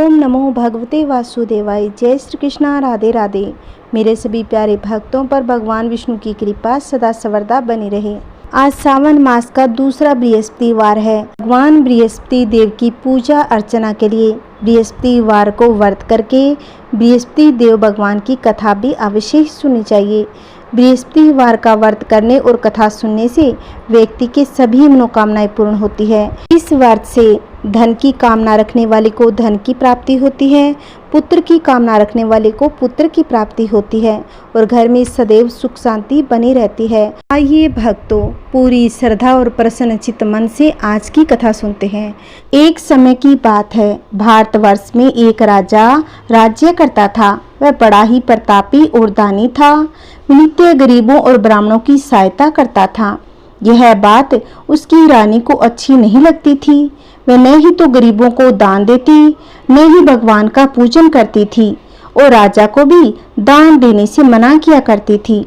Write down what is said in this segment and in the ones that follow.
ओम नमो भगवते वासुदेवाय। जय श्री कृष्णा। राधे राधे। मेरे सभी प्यारे भक्तों पर भगवान विष्णु की कृपा सदा सर्वदा बनी रहे। आज सावन मास का दूसरा बृहस्पतिवार है। भगवान बृहस्पति देव की पूजा अर्चना के लिए बृहस्पतिवार को व्रत करके बृहस्पति देव भगवान की कथा भी अवश्य सुननी चाहिए। बृहस्पतिवार का व्रत करने और कथा सुनने से व्यक्ति के सभी मनोकामनाएं पूर्ण होती है। इस व्रत से धन की कामना रखने वाले को धन की प्राप्ति होती है, पुत्र की कामना रखने वाले को पुत्र की प्राप्ति होती है और घर में सदैव सुख शांति बनी रहती है। आइए भक्तों, पूरी श्रद्धा और प्रसन्नचित्त मन से आज की कथा सुनते हैं। एक समय की बात है, भारतवर्ष में एक राजा राज्य करता था। वह बड़ा ही प्रतापी और दानी था। नित्य गरीबों और ब्राह्मणों की सहायता करता था। यह बात उसकी रानी को अच्छी नहीं लगती थी। वह न ही तो गरीबों को दान देती, न ही भगवान का पूजन करती थी और राजा को भी दान देने से मना किया करती थी।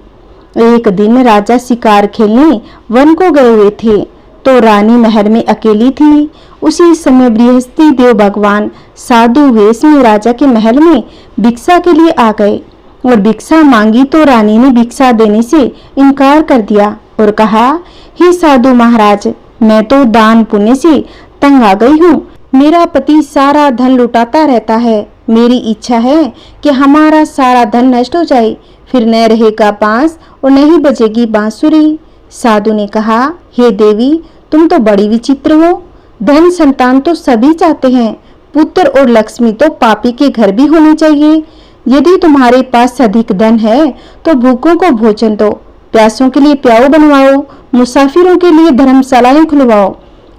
एक दिन राजा शिकार खेलने वन को गए हुए थे तो रानी महल में अकेली थी। उसी समय बृहस्पति देव भगवान साधु वेश में राजा के महल में भिक्षा के लिए आ गए और भिक्षा मांगी तो रानी ने भिक्षा देने से इनकार कर दिया और कहा, हे साधु महाराज, मैं तो दान पुण्य से तंग आ गई हूँ। मेरा पति सारा धन लुटाता रहता है। मेरी इच्छा है कि हमारा सारा धन नष्ट हो जाए, फिर न रहेगा बांस और न ही बजेगी बांसुरी। साधु ने कहा, हे देवी, तुम तो बड़ी विचित्र हो। धन संतान तो सभी चाहते हैं, पुत्र और लक्ष्मी तो पापी के घर भी होने चाहिए। यदि तुम्हारे पास अधिक धन है तो भूखों को भोजन दो, प्यासों के लिए प्याऊ बनवाओ, मुसाफिरों के लिए धर्मशालाएं खुलवाओ।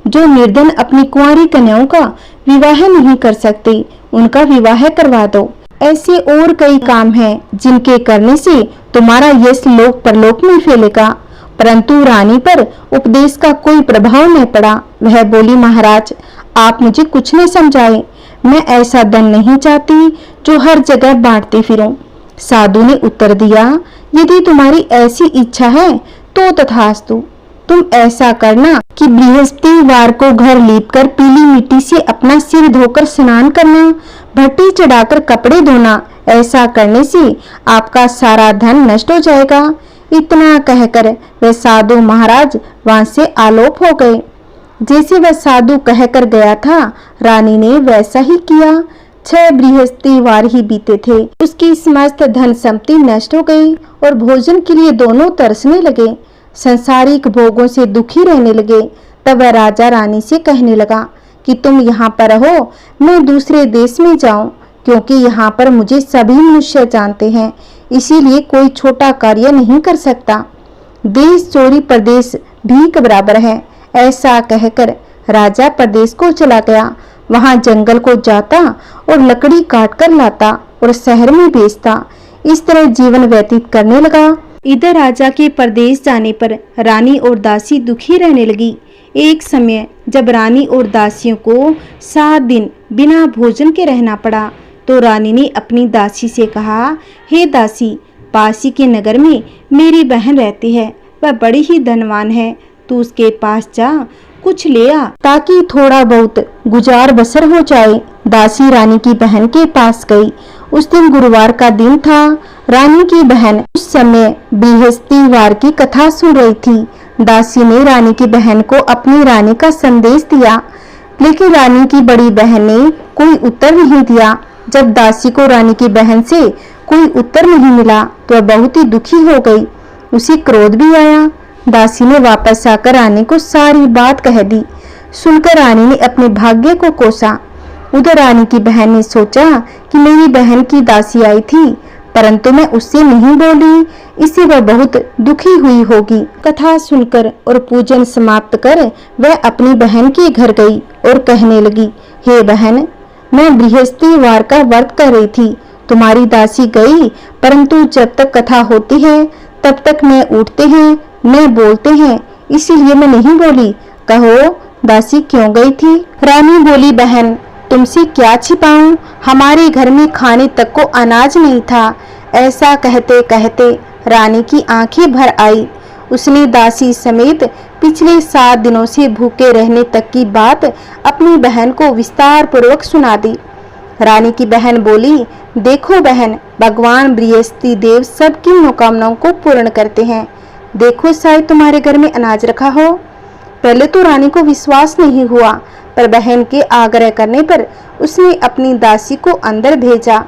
जो निर्धन अपनी कुंवारी कन्याओं का विवाह नहीं कर सकते, उनका विवाह करवा दो। ऐसे और कई काम हैं जिनके करने से तुम्हारा यश लोक परलोक में फैलेगा। परंतु रानी पर उपदेश का कोई प्रभाव नहीं पड़ा। वह बोली, महाराज, आप मुझे कुछ न समझाए। मैं ऐसा धन नहीं चाहती जो हर जगह बांटती फिरूं। साधु ने उत्तर दिया, यदि तुम्हारी ऐसी इच्छा है तो तथास्तु। तुम ऐसा करना कि बृहस्पतिवार को घर लीपकर पीली मिट्टी से अपना सिर धोकर स्नान करना, भट्टी चढ़ाकर कपड़े धोना। ऐसा करने से आपका सारा धन नष्ट हो जाएगा। इतना कहकर वह साधु महाराज वहां से आलोप हो गए। जैसे वह साधु कहकर गया था, रानी ने वैसा ही किया। 6 बृहस्पतिवार ही बीते थे, उसकी समस्त धन संपत्ति नष्ट हो गई और भोजन के लिए दोनों तरसने लगे, संसारिक भोगों से दुखी रहने लगे। तब वह राजा रानी से कहने लगा कि तुम यहाँ पर रहो, मैं दूसरे देश में जाऊं, क्योंकि यहाँ पर मुझे सभी मनुष्य जानते हैं, इसीलिए कोई छोटा कार्य नहीं कर सकता। देश चोरी प्रदेश भीख बराबर है। ऐसा कहकर राजा प्रदेश को चला गया। वहां जंगल को जाता और लकड़ी काट कर लाता और शहर में बेचता। इस तरह जीवन व्यतीत करने लगा। इधर राजा के प्रदेश जाने पर रानी और दासी दुखी रहने लगी। एक समय जब रानी और दासियों को 7 दिन बिना भोजन के रहना पड़ा तो रानी ने अपनी दासी से कहा, हे दासी, पासी के नगर में मेरी बहन रहती है, वह बड़ी ही धनवान है। तू उसके पास जा, कुछ ले आ ताकि थोड़ा बहुत गुजार बसर हो जाए। दासी रानी की बहन के पास गई। उस दिन गुरुवार का दिन था। रानी की बहन उस समय बृहस्पतिवार की कथा सुन रही थी। दासी ने रानी की बहन को अपनी रानी का संदेश दिया, लेकिन रानी की बड़ी बहन ने कोई उत्तर नहीं दिया। जब दासी को रानी की बहन से कोई उत्तर नहीं मिला तो वह बहुत ही दुखी हो गई। उसे क्रोध भी आया। दासी ने वापस आकर रानी को सारी बात कह दी। सुनकर रानी ने अपने भाग्य को कोसा। उधर रानी की बहन ने सोचा कि मेरी बहन की दासी आई थी, परंतु मैं उससे नहीं बोली, इससे वह बहुत दुखी हुई होगी। कथा सुनकर और पूजन समाप्त कर वह अपनी बहन के घर गई और कहने लगी, हे बहन, मैं बृहस्पतिवार का व्रत कर रही थी। तुम्हारी दासी गई, परंतु जब तक कथा होती है तब तक न उठते हैं न बोलते हैं, इसीलिए मैं नहीं बोली। कहो, दासी क्यों गई थी? रानी बोली, बहन, तुमसे क्या छिपाऊं, हमारे घर में खाने तक को अनाज नहीं था। ऐसा कहते कहते रानी की आंखें भर आई। उसने दासी समेत पिछले 7 दिनों से भूखे रहने तक की बात अपनी बहन को विस्तार पूर्वक सुना दी। रानी की बहन बोली, देखो बहन, भगवान बृहस्पति देव सबकी मनोकामनाओं को पूर्ण करते हैं। देखो शायद तुम्हारे घर में अनाज रखा हो। पहले तो रानी को विश्वास नहीं हुआ, पर बहन के आग्रह करने पर उसने अपनी दासी को अंदर भेजा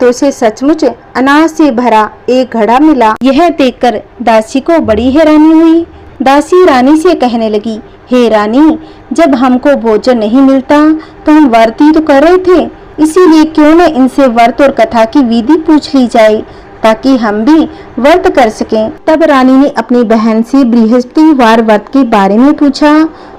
तो उसे सचमुच अनाज से भरा एक घड़ा मिला। यह देखकर दासी को बड़ी हैरानी हुई। दासी रानी से कहने लगी, हे रानी, जब हमको भोजन नहीं मिलता तो हम व्रत ही तो कर रहे थे, इसीलिए क्यों न इनसे व्रत और कथा की विधि पूछ ली जाए ताकि हम भी व्रत कर सकें। तब रानी ने अपनी बहन से बृहस्पतिवार व्रत के बारे में पूछा।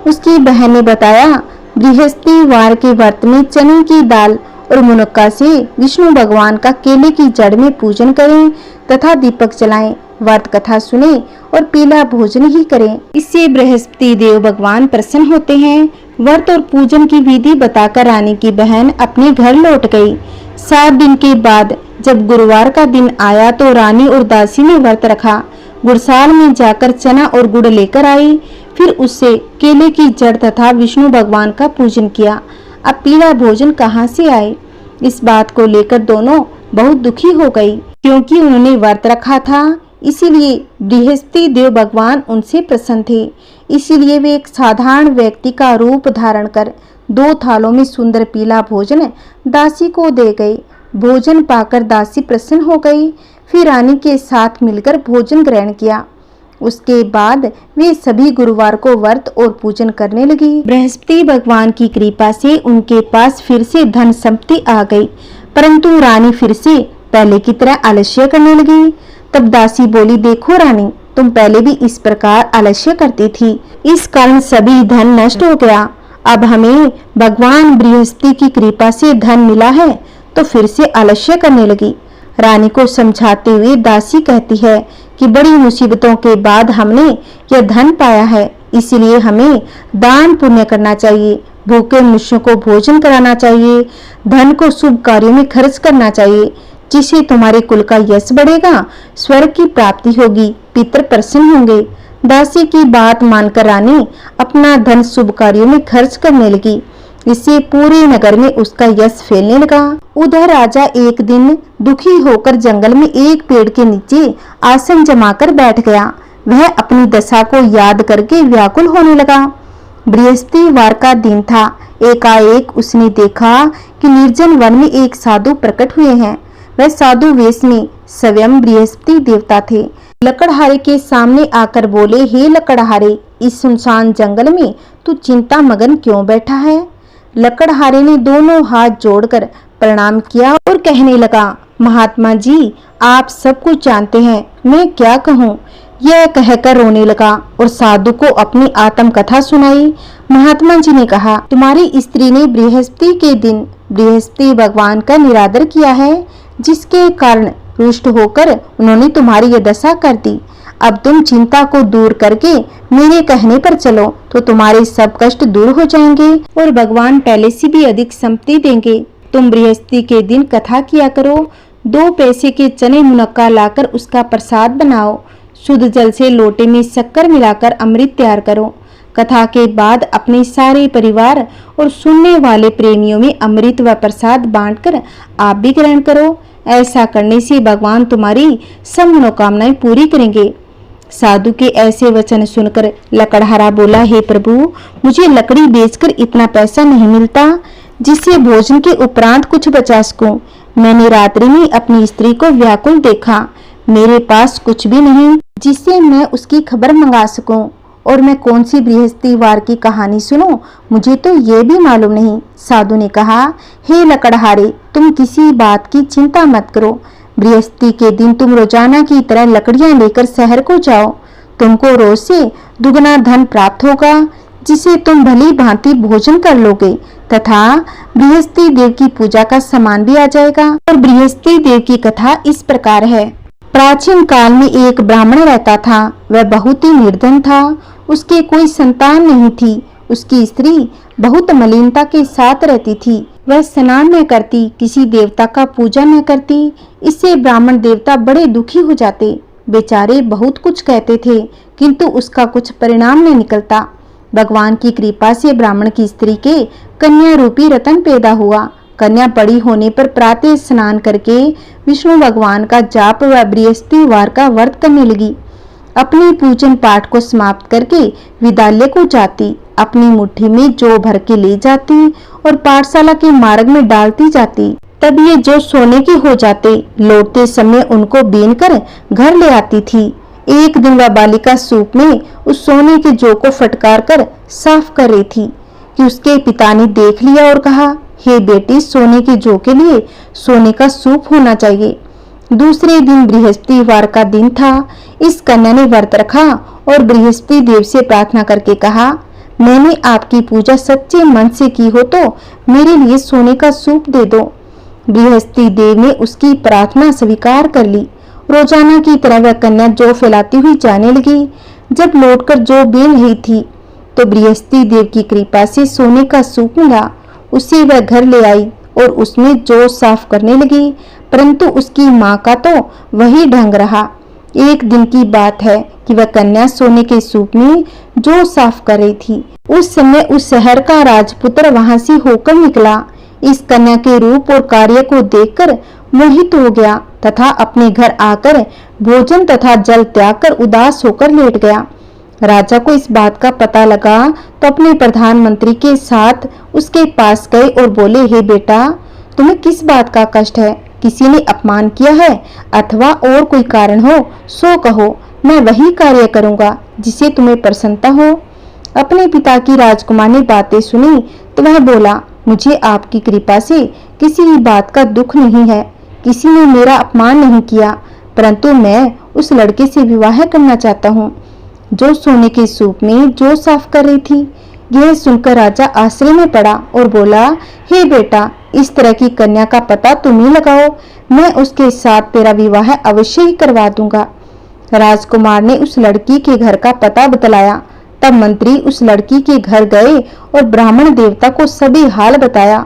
उसकी बहन ने बताया, बृहस्पतिवार के व्रत में चने की दाल और मुनक्का से विष्णु भगवान का केले की जड़ में पूजन करें तथा दीपक जलाएं, व्रत कथा सुने और पीला भोजन ही करें। इससे बृहस्पति देव भगवान प्रसन्न होते हैं। व्रत और पूजन की विधि बताकर रानी की बहन अपने घर लौट गई। 7 दिन के बाद जब गुरुवार का दिन आया तो रानी और दासी ने व्रत रखा। गुड़साल में जाकर चना और गुड़ लेकर आई, फिर उससे केले की जड़ तथा विष्णु भगवान का पूजन किया। अब पीला भोजन कहाँ से आए? इस बात को लेकर दोनों बहुत दुखी हो गई, क्योंकि उन्होंने व्रत रखा था, इसीलिए बृहस्पति देव भगवान उनसे प्रसन्न थे। इसीलिए वे एक साधारण व्यक्ति का रूप धारण कर 2 थालों में सुंदर पीला भोजन दासी को दे गए। भोजन पाकर दासी प्रसन्न हो गई, फिर रानी के साथ मिलकर भोजन ग्रहण किया। उसके बाद वे सभी गुरुवार को व्रत और पूजन करने लगी। बृहस्पति भगवान की कृपा से उनके पास फिर से धन संपत्ति आ गई, परंतु रानी फिर से पहले की तरह आलस्य करने लगी। तब दासी बोली, देखो रानी, तुम पहले भी इस प्रकार आलस्य करती थी, इस कारण सभी धन नष्ट हो गया। अब हमें भगवान बृहस्पति की कृपा से धन मिला है तो फिर से आलस्य करने लगी। रानी को समझाते हुए दासी कहती है कि बड़ी मुसीबतों के बाद हमने यह धन पाया है, इसलिए हमें दान पुण्य करना चाहिए, भूखे मनुष्यों को भोजन कराना चाहिए, धन को शुभ कार्यों में खर्च करना चाहिए, जिससे तुम्हारे कुल का यश बढ़ेगा, स्वर्ग की प्राप्ति होगी, पितर प्रसन्न होंगे। दासी की बात मानकर रानी अपना धन शुभ कार्यों में खर्च करने लगी। इससे पूरे नगर में उसका यश फैलने लगा। उधर राजा एक दिन दुखी होकर जंगल में एक पेड़ के नीचे आसन जमाकर बैठ गया। वह अपनी दशा को याद करके व्याकुल होने लगा। बृहस्पतिवार का दिन था। एकाएक उसने देखा कि निर्जन वन में एक साधु प्रकट हुए हैं। वह साधु वेश में स्वयं बृहस्पति देवता थे। लकड़हारे के सामने आकर बोले, हे लकड़हारे, इस सुनसान जंगल में तू चिंता मगन क्यों बैठा है? लकड़हारे ने दोनों हाथ जोड़कर प्रणाम किया और कहने लगा, महात्मा जी, आप सब कुछ जानते हैं, मैं क्या कहूँ? यह कहकर रोने लगा और साधु को अपनी आत्म कथा सुनाई। महात्मा जी ने कहा, तुम्हारी स्त्री ने बृहस्पति के दिन बृहस्पति भगवान का निरादर किया है, जिसके कारण रुष्ट होकर उन्होंने तुम्हारी यह दशा कर दी। अब तुम चिंता को दूर करके मेरे कहने पर चलो तो तुम्हारे सब कष्ट दूर हो जाएंगे और भगवान पहले से भी अधिक संपत्ति देंगे। तुम बृहस्पति के दिन कथा किया करो। 2 पैसे के चने मुनक्का लाकर उसका प्रसाद बनाओ। शुद्ध जल से लोटे में शक्कर मिलाकर अमृत तैयार करो। कथा के बाद अपने सारे परिवार और सुनने वाले प्रेमियों में अमृत व प्रसाद बांटकर आप भी ग्रहण करो। ऐसा करने से भगवान तुम्हारी सब मनोकामनाएं पूरी करेंगे। साधु के ऐसे वचन सुनकर लकड़हारा बोला, हे प्रभु, मुझे लकड़ी बेचकर इतना पैसा नहीं मिलता जिससे भोजन के उपरांत कुछ बचा सकूं। मैंने रात्रि में अपनी स्त्री को व्याकुल देखा। मेरे पास कुछ भी नहीं जिससे मैं उसकी खबर मंगा सकूं। और मैं कौन सी बृहस्पतिवार की कहानी सुनूं, मुझे तो ये भी मालूम नहीं। साधु ने कहा, हे लकड़हारे, तुम किसी बात की चिंता मत करो। बृहस्पति के दिन तुम रोजाना की तरह लकड़ियां लेकर शहर को जाओ। तुमको रोज से दुगना धन प्राप्त होगा, जिसे तुम भली भांति भोजन कर लोगे तथा बृहस्पति देव की पूजा का सामान भी आ जाएगा। और बृहस्पति देव की कथा इस प्रकार है। प्राचीन काल में एक ब्राह्मण रहता था। वह बहुत ही निर्धन था। उसके कोई संतान नहीं थी। उसकी स्त्री बहुत मलिनता के साथ रहती थी। वह स्नान न करती, किसी देवता का पूजा न करती। इससे ब्राह्मण देवता बड़े दुखी हो जाते। बेचारे बहुत कुछ कहते थे, किंतु उसका कुछ परिणाम न निकलता। भगवान की कृपा से ब्राह्मण की स्त्री के कन्या रूपी रतन पैदा हुआ। कन्या बड़ी होने पर प्रातः स्नान करके विष्णु भगवान का जाप व बृहस्पतिवार का व्रत करने लगी। अपने पूजन पाठ को समाप्त करके विद्यालय को जाती, अपनी मुट्ठी में जौ भर के ले जाती और पाठशाला के मार्ग में डालती जाती। तब ये जौ सोने के हो जाते। लौटते समय उनको बीन कर घर ले आती थी। एक दिन वह बालिका सूप में उस सोने के जौ को फटकार कर साफ कर रही थी कि उसके पिता ने देख लिया और कहा, हे बेटी, सोने के जौ के लिए सोने का सूप होना चाहिए। दूसरे दिन बृहस्पतिवार का दिन था। इस कन्या ने व्रत रखा और बृहस्पति देव से प्रार्थना करके कहा, मैंने आपकी पूजा सच्चे मन से की हो तो मेरे लिए सोने का सूप दे दो। बृहस्पति देव ने उसकी प्रार्थना स्वीकार कर ली। रोजाना की तरह वह कन्या जौ फैलाती हुई जाने लगी। जब लौटकर जौ बेल रही थी तो बृहस्पति देव की कृपा से सोने का सूप मिला। उसे वह घर ले आई और उसमें जौ साफ करने लगी, परंतु उसकी माँ का तो वही ढंग रहा। एक दिन की बात है कि वह कन्या सोने के सूप में जौ साफ कर रही थी। उस समय उस शहर का राजपुत्र वहां से होकर निकला। इस कन्या के रूप और कार्य को देखकर मोहित हो गया तथा अपने घर आकर भोजन तथा जल त्याग कर उदास होकर लेट गया। राजा को इस बात का पता लगा तो अपने प्रधानमंत्री के साथ उसके पास गए और बोले, हे बेटा, तुम्हें किस बात का कष्ट है? किसी ने अपमान किया है अथवा और कोई कारण हो सो कहो, मैं वही कार्य करूंगा जिसे तुम्हें प्रसन्नता हो। अपने पिता की राजकुमार ने बातें सुनी तो वह बोला, मुझे आपकी कृपा से किसी भी बात का दुख नहीं है। किसी ने मेरा अपमान नहीं किया, परंतु मैं उस लड़के से विवाह करना चाहता हूँ जो सोने के सूप में जौ साफ कर रही थी। यह सुनकर राजा आश्चर्य में पड़ा और बोला, हे बेटा, इस तरह की कन्या का पता तुम ही लगाओ, मैं उसके साथ तेरा विवाह अवश्य ही करवा दूंगा। राजकुमार ने उस लड़की के घर का पता बतलाया। तब मंत्री उस लड़की के घर गए और ब्राह्मण देवता को सभी हाल बताया।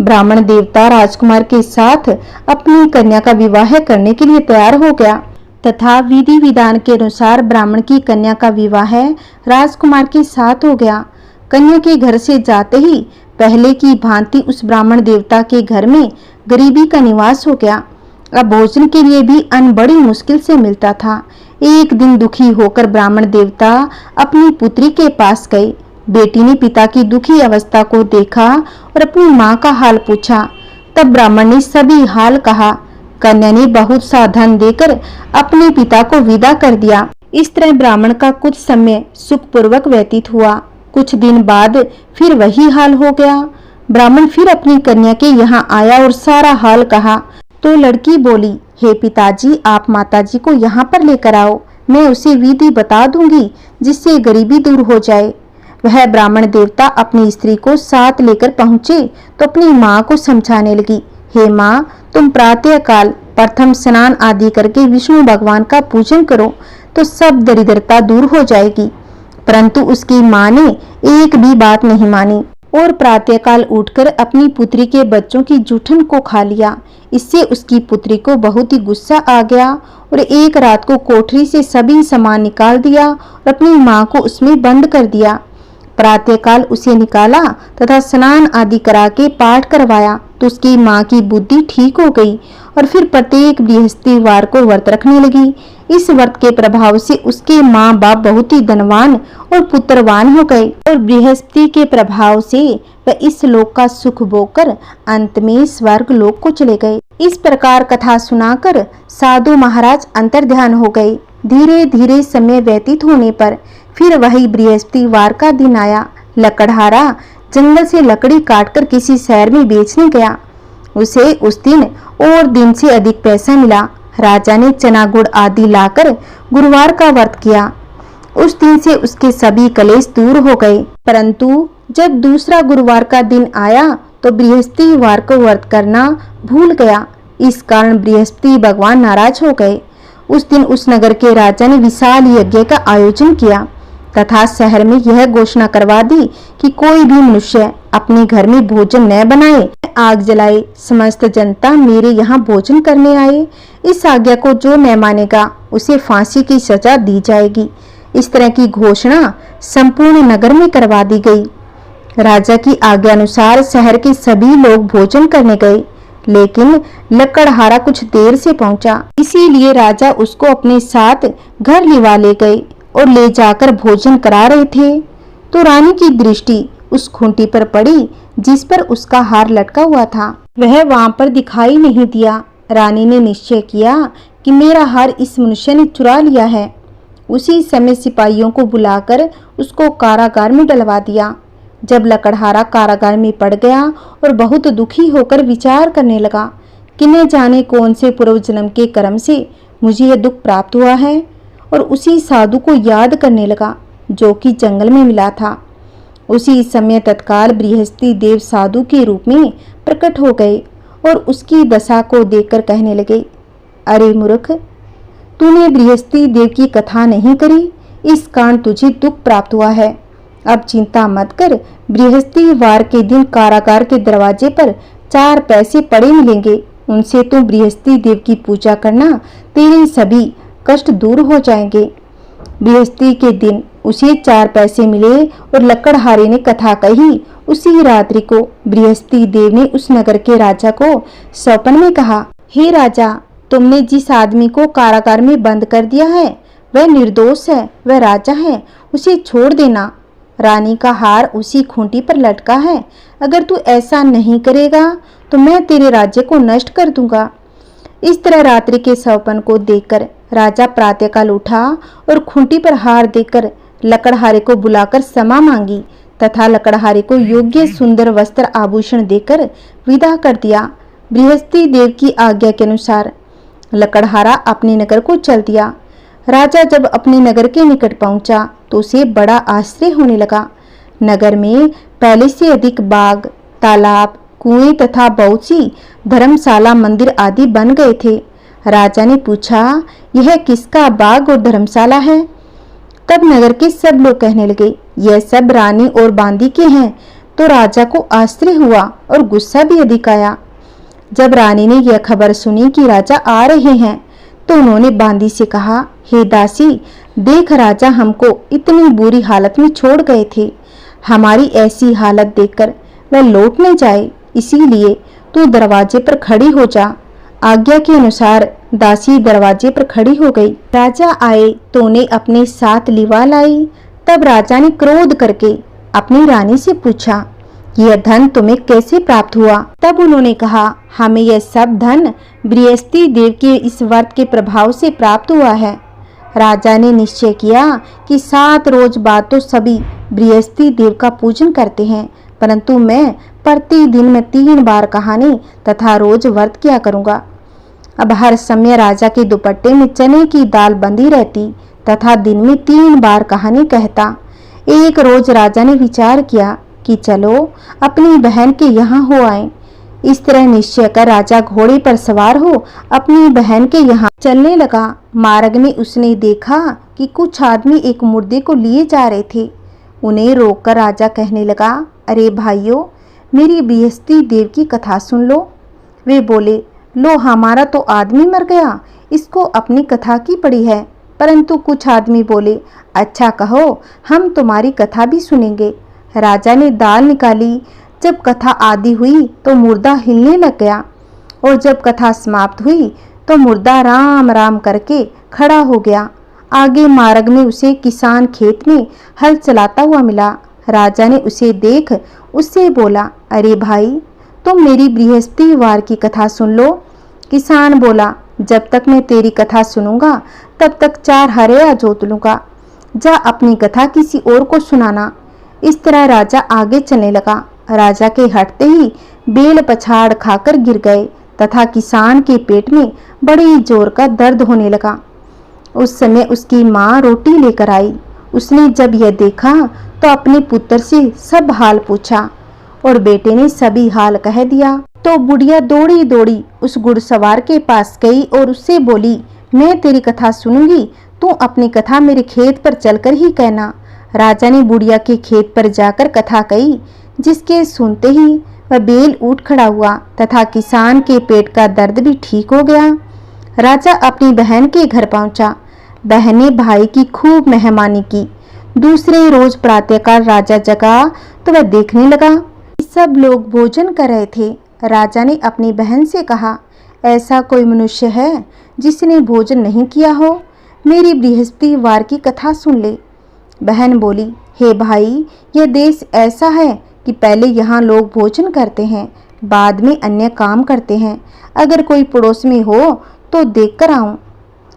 ब्राह्मण देवता राजकुमार के साथ अपनी कन्या का विवाह करने के लिए तैयार हो गया तथा विधि विधान के अनुसार ब्राह्मण की कन्या का विवाह राजकुमार के साथ हो गया। कन्या के घर से जाते ही पहले की भांति उस ब्राह्मण देवता के घर में गरीबी का निवास हो गया। अब भोजन के लिए भी अन्न बड़ी मुश्किल से मिलता था। एक दिन दुखी होकर ब्राह्मण देवता अपनी पुत्री के पास गए। बेटी ने पिता की दुखी अवस्था को देखा और अपनी माँ का हाल पूछा। तब ब्राह्मण ने सभी हाल कहा। कन्या ने बहुत सा धन देकर अपने पिता को विदा कर दिया। इस तरह ब्राह्मण का कुछ समय सुखपूर्वक व्यतीत हुआ। कुछ दिन बाद फिर वही हाल हो गया। ब्राह्मण फिर अपनी कन्या के यहाँ आया और सारा हाल कहा तो लड़की बोली, हे पिताजी, आप माताजी को यहाँ पर लेकर आओ, मैं उसे विधि बता दूंगी जिससे गरीबी दूर हो जाए। वह ब्राह्मण देवता अपनी स्त्री को साथ लेकर पहुंचे तो अपनी माँ को समझाने लगी, हे माँ, तुम प्रातः काल प्रथम स्नान आदि करके विष्णु भगवान का पूजन करो तो सब दरिद्रता दूर हो जाएगी। परंतु उसकी माँ ने एक भी बात नहीं मानी और प्रातःकाल उठकर अपनी पुत्री के बच्चों की जूठन को खा लिया। इससे उसकी पुत्री को बहुत ही गुस्सा आ गया और एक रात को कोठरी से सभी सामान निकाल दिया और अपनी माँ को उसमें बंद कर दिया। प्रातःकाल उसे निकाला तथा स्नान आदि करा के पाठ करवाया तो उसकी माँ की बुद्धि ठीक हो गई और फिर प्रत्येक बृहस्पतिवार को व्रत रखने लगी। इस व्रत के प्रभाव से उसके माँ बाप बहुत ही धनवान और पुत्रवान हो गए और बृहस्पति के प्रभाव से वह इस लोक का सुख भोगकर अंत में स्वर्ग लोक को चले गए। इस प्रकार कथा सुनाकर साधु महाराज अंतर्ध्यान हो गए। धीरे धीरे समय व्यतीत होने पर फिर वही बृहस्पतिवार का दिन आया। लकड़हारा जंगल से लकड़ी काटकर किसी शहर में बेचने गया। उसे उस दिन और दिन से अधिक पैसा मिला। राजा ने चना गुड़ आदि लाकर गुरुवार का व्रत किया। उस दिन से उसके सभी कलेश दूर हो गए। परंतु जब दूसरा गुरुवार का दिन आया तो बृहस्पतिवार को व्रत करना भूल गया। इस कारण बृहस्पति भगवान नाराज हो गए। उस दिन उस नगर के राजा ने विशाल यज्ञ का आयोजन किया तथा शहर में यह घोषणा करवा दी कि कोई भी मनुष्य अपने घर में भोजन न बनाए, आग जलाए। समस्त जनता मेरे यहाँ भोजन करने आए। इस आज्ञा को जो न मानेगा उसे फांसी की सजा दी जाएगी। इस तरह की घोषणा संपूर्ण नगर में करवा दी गई। राजा की आज्ञा अनुसार शहर के सभी लोग भोजन करने गए, लेकिन लकड़हारा कुछ देर से पहुंचा, इसीलिए राजा उसको अपने साथ घर लिवा ले गए और ले जाकर भोजन करा रहे थे तो रानी की दृष्टि उस खूंटी पर पड़ी जिस पर उसका हार लटका हुआ था। वह वहां पर दिखाई नहीं दिया। रानी ने निश्चय किया कि मेरा हार इस मनुष्य ने चुरा लिया है। उसी समय सिपाहियों को बुलाकर उसको कारागार में डलवा दिया। जब लकड़हारा कारागार में पड़ गया और बहुत दुखी होकर विचार करने लगा कि न जाने कौन से पूर्व जन्म के कर्म से मुझे यह दुख प्राप्त हुआ है, और उसी साधु को याद करने लगा जो कि जंगल में मिला था। उसी समय तत्काल बृहस्पति देव साधु के रूप में प्रकट हो गए और उसकी दशा को देखकर कहने लगे, अरे मूर्ख, तूने बृहस्पति देव की कथा नहीं करी, इस कारण तुझे दुख प्राप्त हुआ है। अब चिंता मत कर, बृहस्पतिवार के दिन कारागार के दरवाजे पर 4 पैसे पड़े मिलेंगे, उनसे तू बृहस्पति देव की पूजा करना, तेरे सभी कष्ट दूर हो जाएंगे। बृहस्पति के दिन उसे 4 पैसे मिले और लकड़हारे ने कथा कही। उसी रात्रि को बृहस्पति देव ने उस नगर के राजा को स्वप्न में कहा, हे राजा, तुमने जिस आदमी को कारागार में बंद कर दिया है वह निर्दोष है, वह राजा है, उसे छोड़ देना। रानी का हार उसी खूंटी पर लटका है, अगर तू ऐसा नहीं करेगा तो मैं तेरे राज्य को नष्ट कर दूंगा। इस तरह रात्रि के स्वप्न को देखकर राजा प्रातःकाल उठा और खूंटी पर हार देकर लकड़हारे को बुलाकर क्षमा मांगी तथा लकड़हारे को योग्य सुंदर वस्त्र आभूषण देकर विदा कर दिया। बृहस्पति देव की आज्ञा के अनुसार लकड़हारा अपने नगर को चल दिया। राजा जब अपने नगर के निकट पहुंचा तो उसे बड़ा आश्चर्य होने लगा। नगर में पहले से अधिक बाग, तालाब, कुएं तथा बहुत सी धर्मशाला, मंदिर आदि बन गए थे। राजा ने पूछा, यह किसका बाग और धर्मशाला है? तब नगर के सब लोग कहने लगे, यह सब रानी और बांदी के हैं। तो राजा को आश्चर्य हुआ और गुस्सा भी अधिक आया। जब रानी ने यह खबर सुनी कि राजा आ रहे हैं तो उन्होंने बांदी से कहा, हे दासी, देख, राजा हमको इतनी बुरी हालत में छोड़ गए थे। हमारी ऐसी हालत देखकर वह लौट न जाए, इसीलिए तू दरवाजे पर खड़ी हो जा। आज्ञा के अनुसार दासी दरवाजे पर खड़ी हो गई। राजा आए तो उन्हें अपने साथ लिवा लाई। तब राजा ने क्रोध करके अपनी रानी से पूछा, यह धन तुम्हें कैसे प्राप्त हुआ? तब उन्होंने कहा, हमें यह सब धन बृहस्पति देव के इस व्रत के प्रभाव से प्राप्त हुआ है। राजा ने निश्चय किया कि 7 रोज बाद तो सभी बृहस्पति देव का पूजन करते हैं, परंतु मैं प्रतिदिन में 3 बार कहानी तथा रोज व्रत किया करूंगा। अब हर समय राजा के दुपट्टे में चने की दाल बंधी रहती तथा दिन में 3 बार कहानी कहता। एक रोज राजा ने विचार किया कि चलो अपनी बहन के यहाँ हो आए। इस तरह निश्चय कर राजा घोड़े पर सवार हो अपनी बहन के यहाँ चलने लगा। मार्ग में उसने देखा कि कुछ आदमी एक मुर्दे को लिए जा रहे थे। उन्हें रोककर राजा कहने लगा, अरे भाइयों, मेरी बृहस्पति देव की कथा सुन लो। वे बोले, लो, हमारा तो आदमी मर गया, इसको अपनी कथा की पड़ी है। परंतु कुछ आदमी बोले, अच्छा कहो, हम तुम्हारी कथा भी सुनेंगे। राजा ने दाल निकाली। जब कथा आदि हुई तो मुर्दा हिलने लग गया, और जब कथा समाप्त हुई तो मुर्दा राम राम करके खड़ा हो गया। आगे मार्ग में उसे किसान खेत में हल चलाता हुआ मिला। राजा ने उसे देख उससे बोला, अरे भाई, तुम मेरी बृहस्पतिवार की कथा सुन लो। किसान बोला, जब तक मैं तेरी कथा सुनूंगा तब तक 4 हरेया जोत लूंगा। जा अपनी कथा किसी और को सुनाना। इस तरह राजा आगे चलने लगा। राजा के हटते ही बेल पछाड़ खाकर गिर गए तथा किसान के पेट में बड़ी जोर का दर्द होने लगा। उस समय उसकी माँ रोटी लेकर आई। उसने जब यह देखा तो अपने पुत्र से सब हाल पूछा और बेटे ने सभी हाल कह दिया। तो बुढ़िया दौड़ी दौड़ी उस घुड़सवार के पास गई और उससे बोली, मैं तेरी कथा सुनूंगी, तू अपनी कथा मेरे खेत पर चलकर ही कहना। राजा ने बुढ़िया के खेत पर जाकर कथा कही, जिसके सुनते ही वह बेल उठ खड़ा हुआ तथा किसान के पेट का दर्द भी ठीक हो गया। राजा अपनी बहन के घर पहुंचा। बहन ने भाई की खूब मेहमानी की दूसरे रोज प्रातःकाल राजा जगा तो वह देखने लगा, सब लोग भोजन कर रहे थे। राजा ने अपनी बहन से कहा, ऐसा कोई मनुष्य है जिसने भोजन नहीं किया हो? मेरी बृहस्पतिवार की कथा सुन ले। बहन बोली, हे भाई, यह देश ऐसा है कि पहले यहाँ लोग भोजन करते हैं, बाद में अन्य काम करते हैं। अगर कोई पड़ोस में हो तो देख कर आऊं।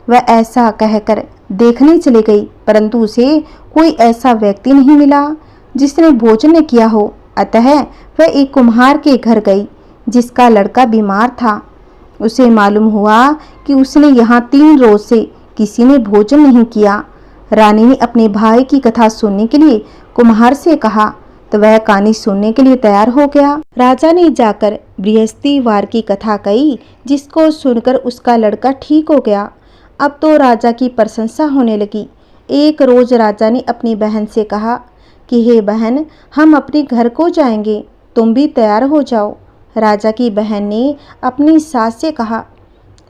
वह ऐसा कहकर देखने चली गई, परंतु उसे कोई ऐसा व्यक्ति नहीं मिला जिसने भोजन न किया हो। अतः वह एक कुम्हार के घर गई जिसका लड़का बीमार था। उसे मालूम हुआ कि उसने यहाँ 3 रोज से किसी ने भोजन नहीं किया। रानी ने अपने भाई की कथा सुनने के लिए कुम्हार से कहा तो वह कहानी सुनने के लिए तैयार हो गया। राजा ने जाकर बृहस्पतिवार की कथा कही, जिसको सुनकर उसका लड़का ठीक हो गया। अब तो राजा की प्रशंसा होने लगी। एक रोज राजा ने अपनी बहन से कहा कि हे बहन, हम अपने घर को जाएंगे, तुम भी तैयार हो जाओ। राजा की बहन ने अपनी सास से कहा।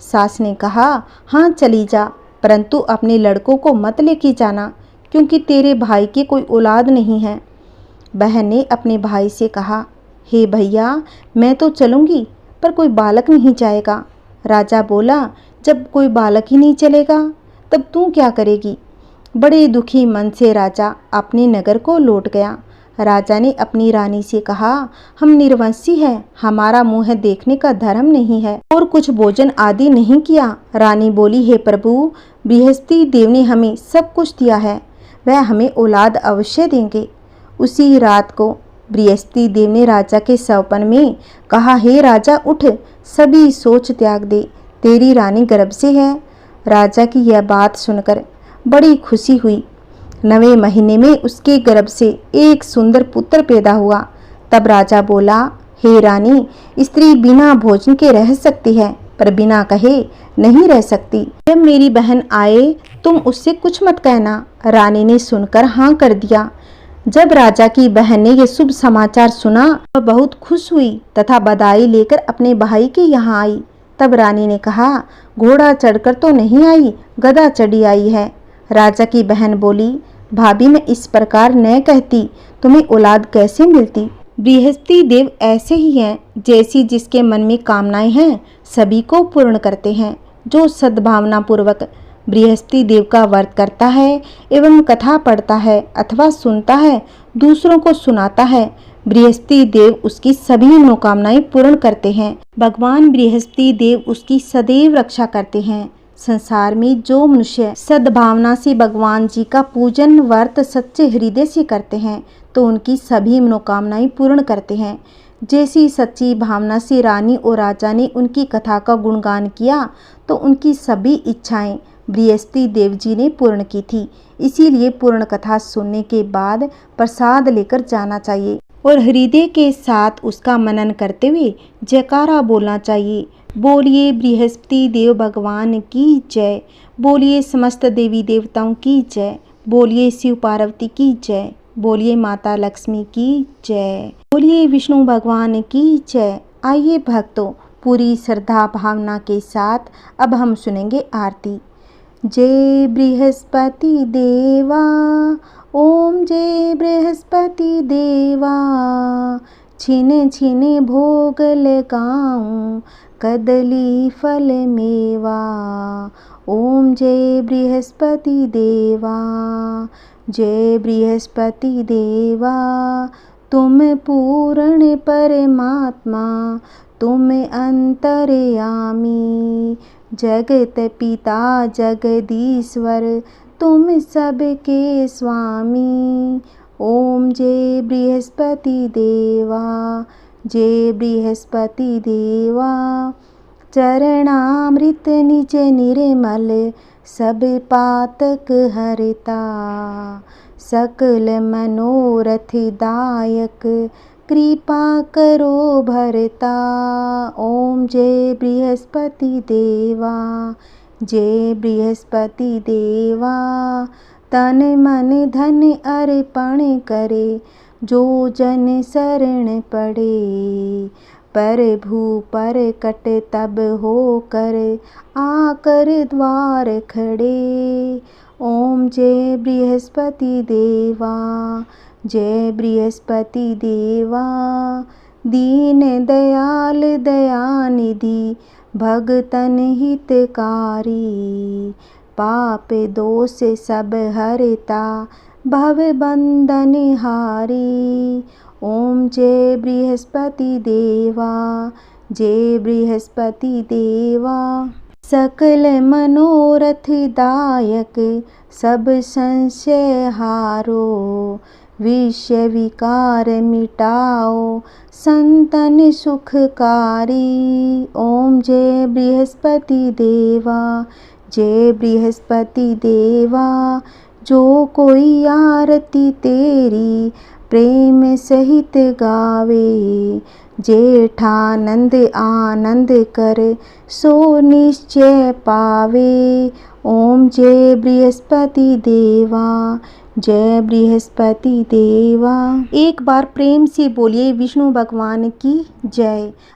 सास ने कहा, हाँ चली जा, परंतु अपने लड़कों को मत लेके जाना, क्योंकि तेरे भाई की कोई औलाद नहीं है। बहन ने अपने भाई से कहा, हे भैया, मैं तो चलूँगी, पर कोई बालक नहीं जाएगा। राजा बोला, जब कोई बालक ही नहीं चलेगा तब तू क्या करेगी? बड़े दुखी मन से राजा अपने नगर को लौट गया। राजा ने अपनी रानी से कहा, हम निर्वंशी हैं, हमारा मुँह देखने का धर्म नहीं है और कुछ भोजन आदि नहीं किया। रानी बोली, हे प्रभु, बृहस्पति देव ने हमें सब कुछ दिया है, वह हमें औलाद अवश्य देंगे। उसी रात को बृहस्पति देव ने राजा के सपन में कहा, हे राजा, उठ, सभी सोच त्याग दे, तेरी रानी गर्भ से है। राजा की यह बात सुनकर बड़ी खुशी हुई। 9वें महीने में उसके गर्भ से एक सुंदर पुत्र पैदा हुआ। तब राजा बोला, हे रानी, स्त्री बिना भोजन के रह सकती है, पर बिना कहे नहीं रह सकती। जब मेरी बहन आए तुम उससे कुछ मत कहना। रानी ने सुनकर हाँ कर दिया। जब राजा की बहन ने यह शुभ समाचार सुना, वह बहुत खुश हुई तथा बधाई लेकर अपने भाई के यहाँ आई। तब रानी ने कहा, घोड़ा चढ़कर तो नहीं आई, गधा चढ़ी आई है। राजा की बहन बोली, भाभी, मैं इस प्रकार न कहती, तुम्हें औलाद कैसे मिलती? बृहस्पति देव ऐसे ही हैं, जैसी जिसके मन में कामनाएं हैं सभी को पूर्ण करते हैं। जो सद्भावना पूर्वक बृहस्पति देव का व्रत करता है एवं कथा पढ़ता है अथवा सुनता है, दूसरों को सुनाता है, बृहस्पति देव उसकी सभी मनोकामनाएं पूर्ण करते हैं। भगवान बृहस्पति देव उसकी सदैव रक्षा करते हैं। संसार में जो मनुष्य सद्भावना से भगवान जी का पूजन व्रत सच्चे हृदय से करते हैं तो उनकी सभी मनोकामनाएं पूर्ण करते हैं। जैसी सच्ची भावना से रानी और राजा ने उनकी कथा का गुणगान किया तो उनकी सभी इच्छाएं बृहस्पति देव जी ने पूर्ण की थी। इसीलिए पूर्ण कथा सुनने के बाद प्रसाद लेकर जाना चाहिए और हृदय के साथ उसका मनन करते हुए जयकारा बोलना चाहिए। बोलिए बृहस्पति देव भगवान की जय, बोलिए समस्त देवी देवताओं की जय, बोलिए शिव पार्वती की जय, बोलिए माता लक्ष्मी की जय, बोलिए विष्णु भगवान की जय। आइए भक्तों, पूरी श्रद्धा भावना के साथ अब हम सुनेंगे आरती। जय बृहस्पति देवा, ओम जय बृहस्पति देवा, छिने छिने भोग लगाऊं कदली फल मेवा। ओम जय बृहस्पति देवा, जय बृहस्पति देवा, तुम पूर्ण परमात्मा, तुम अंतर्यामी, जगत पिता जगदीश्वर, तुम सबके स्वामी। ओम जय बृहस्पति देवा, जय बृहस्पति देवा, चरणामृत निज निर्मल, सब पातक हरता, सकल मनोरथ दायक, कृपा करो भरता। ओम जय बृहस्पति देवा, जय बृहस्पति देवा, तन मन धन अर्पण करे, जो जन शरण पड़े, प्रभु पर कट तब हो कर, आकर द्वार खड़े। ओम जय बृहस्पति देवा, जय बृहस्पति देवा। दीन दयाल दयानिधि भगतन हितकारी, पाप दोष सब हरता भव बंधन हारी। ओम जय बृहस्पति देवा, जय बृहस्पति देवा। सकल मनोरथ दायक सब संशय हारो, विषय विकार मिटाओ संतन सुखकारी। ओम जय बृहस्पति देवा, जय बृहस्पति देवा। जो कोई आरती तेरी प्रेम सहित गावे, जेठानंद आनंद कर सो निश्चय पावे। ओम जय बृहस्पति देवा, जय बृहस्पति देवा। एक बार प्रेम से बोलिए विष्णु भगवान की जय।